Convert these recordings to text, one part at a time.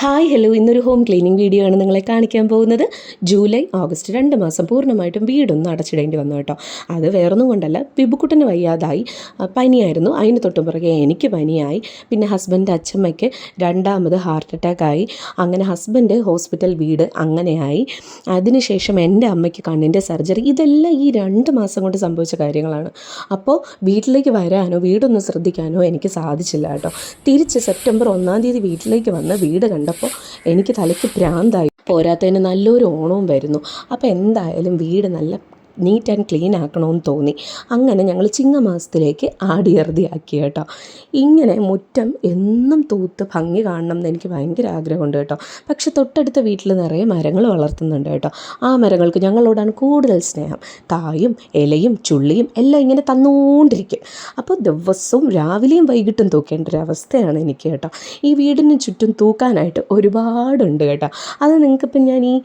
Hi hello, ഇന്നൊരു home cleaning video ആണ് നിങ്ങളെ കാണിക്കാൻ പോകുന്നത്. ജൂലൈ ഓഗസ്റ്റ് 2 മാസം പൂർണ്ണമായിട്ടും വീടൊന്നും അടച്ചിടേണ്ടി വന്നു കേട്ടോ. അത് വേറൊന്നും കൊണ്ടല്ല, ബിബുക്കുട്ടന് വയ്യാതായി, പനിയായിരുന്നു. അതിന് തൊട്ടും പുറകെ എനിക്ക് പനിയായി. പിന്നെ ഹസ്ബൻഡ് അച്ഛമ്മയ്ക്ക് രണ്ടാമത് ഹാർട്ട് അറ്റാക്കായി. അങ്ങനെ ഹസ്ബൻഡ് ഹോസ്പിറ്റൽ വീട് അങ്ങനെയായി. അതിനുശേഷം എൻ്റെ അമ്മയ്ക്ക് കണ്ണിൻ്റെ സർജറി. ഇതെല്ലാം ഈ 2 മാസം കൊണ്ട് സംഭവിച്ച കാര്യങ്ങളാണ്. അപ്പോൾ വീട്ടിലേക്ക് വരാനോ വീടൊന്നും ശ്രദ്ധിക്കാനോ എനിക്ക് സാധിച്ചില്ല കേട്ടോ. തിരിച്ച് സെപ്റ്റംബർ 1 വീട്ടിലേക്ക് വന്ന് വീട് കണ്ടപ്പോൾ എനിക്ക് തലയ്ക്ക് ഭ്രാന്തായി. പോരാത്തതിന് നല്ലൊരു ഓണവും വരുന്നു. അപ്പോൾ എന്തായാലും വീട് നല്ല നീറ്റ് ആൻഡ് ക്ലീൻ ആക്കണമെന്ന് തോന്നി. അങ്ങനെ ഞങ്ങൾ ചിങ്ങമാസത്തിലേക്ക് ആടിയറുതിയാക്കി കേട്ടോ. ഇങ്ങനെ മുറ്റം എന്നും തൂത്ത് ഭംഗി കാണണം എന്ന് എനിക്ക് ഭയങ്കര ആഗ്രഹമുണ്ട് കേട്ടോ. പക്ഷെ തൊട്ടടുത്ത വീട്ടിൽ നിറയെ മരങ്ങൾ വളർത്തുന്നുണ്ട് കേട്ടോ. ആ മരങ്ങൾക്ക് ഞങ്ങളോടാണ് കൂടുതൽ സ്നേഹം. കായും ഇലയും ചുള്ളിയും എല്ലാം ഇങ്ങനെ തന്നുകൊണ്ടിരിക്കും. അപ്പോൾ ദിവസവും രാവിലെയും വൈകിട്ടും തൂക്കേണ്ട ഒരു അവസ്ഥയാണ് എനിക്ക് കേട്ടോ. ഈ വീടിന് ചുറ്റും തൂക്കാനായിട്ട് ഒരുപാടുണ്ട് കേട്ടോ. അത് നിങ്ങൾക്കിപ്പം ഞാൻ ഈ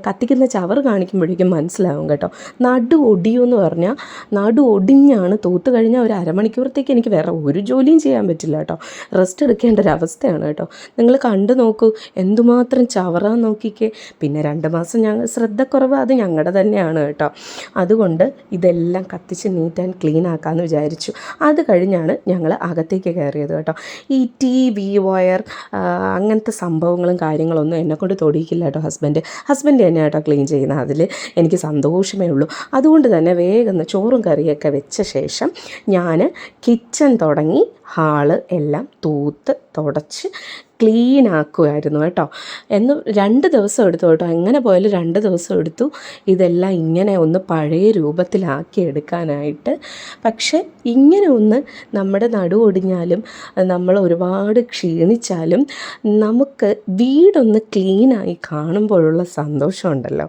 കത്തിക്കുന്ന ചവറ് കാണിക്കുമ്പോഴേക്കും മനസ്സിലാവും കേട്ടോ. നടു ഒടിയുമെന്ന് പറഞ്ഞാൽ നടു ഒടിഞ്ഞാണ് തൂത്ത് കഴിഞ്ഞാൽ ഒരു അരമണിക്കൂറത്തേക്ക് എനിക്ക് വേറെ ഒരു ജോലിയും ചെയ്യാൻ പറ്റില്ല കേട്ടോ. റെസ്റ്റ് എടുക്കേണ്ട ഒരു അവസ്ഥയാണ് കേട്ടോ. നിങ്ങൾ കണ്ടു നോക്കൂ, എന്തുമാത്രം ചവറാൻ നോക്കിക്കേ. പിന്നെ 2 മാസം ഞങ്ങൾ ശ്രദ്ധക്കുറവ് അത് ഞങ്ങളുടെ തന്നെയാണ് കേട്ടോ. അതുകൊണ്ട് ഇതെല്ലാം കത്തിച്ച് നീറ്റ് ആൻഡ് ക്ലീൻ ആക്കാമെന്ന് വിചാരിച്ചു. അത് കഴിഞ്ഞാണ് ഞങ്ങൾ അകത്തേക്ക് കയറിയത് കേട്ടോ. ഈ TV വയർ അങ്ങനത്തെ സംഭവങ്ങളും കാര്യങ്ങളൊന്നും എന്നെക്കൊണ്ട് തൊടിയിക്കില്ല കേട്ടോ. ഹസ്ബൻഡ് തന്നെ കേട്ടോ ക്ലീൻ ചെയ്യുന്നത്. അതിൽ എനിക്ക് സന്തോഷമേ ഉള്ളൂ. അതുകൊണ്ട് തന്നെ വേഗം ചോറും കറിയൊക്കെ വെച്ച ശേഷം ഞാൻ കിച്ചൺ തുടങ്ങി ഹാള് എല്ലാം തൂത്ത് തുടച്ച് ക്ലീൻ ആക്കുമായിരുന്നു കേട്ടോ. 2 ദിവസം എടുത്തു കേട്ടോ. എങ്ങനെ പോയാലും 2 ദിവസം എടുത്തു ഇതെല്ലാം ഇങ്ങനെ ഒന്ന് പഴയ രൂപത്തിലാക്കി എടുക്കാനായിട്ട്. പക്ഷെ ഇങ്ങനെ ഒന്ന് നമ്മുടെ നടു ഒടിഞ്ഞാലും നമ്മൾ ഒരുപാട് ക്ഷീണിച്ചാലും നമുക്ക് വീടൊന്ന് ക്ലീനായി കാണുമ്പോഴുള്ള സന്തോഷമുണ്ടല്ലോ,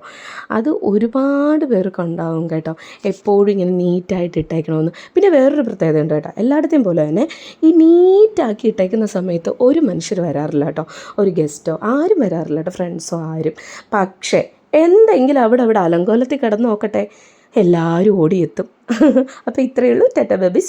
അത് ഒരുപാട് പേർക്കുണ്ടാവും കേട്ടോ. എപ്പോഴും ഇങ്ങനെ നീറ്റായിട്ട് ഇട്ടേക്കണമെന്ന്. പിന്നെ വേറൊരു പ്രത്യേകത ഉണ്ട് കേട്ടോ. എല്ലായിടത്തെയും പോലെ തന്നെ ഈ നീറ്റാക്കി ഇട്ടേക്കുന്ന സമയത്ത് ഒരു മനുഷ്യർ വരാറില്ല കേട്ടോ. ഒരു ഗസ്റ്റോ ആരും വരാറില്ല കേട്ടോ, ഫ്രണ്ട്സോ ആരും. പക്ഷേ എന്തെങ്കിലും അവിടെ അലങ്കോലത്തിൽ കിടന്ന് നോക്കട്ടെ, എല്ലാവരും ഓടിയെത്തും. അപ്പോൾ ഇത്രയേ ഉള്ളൂ. ടാറ്റാ ബേബീസ്.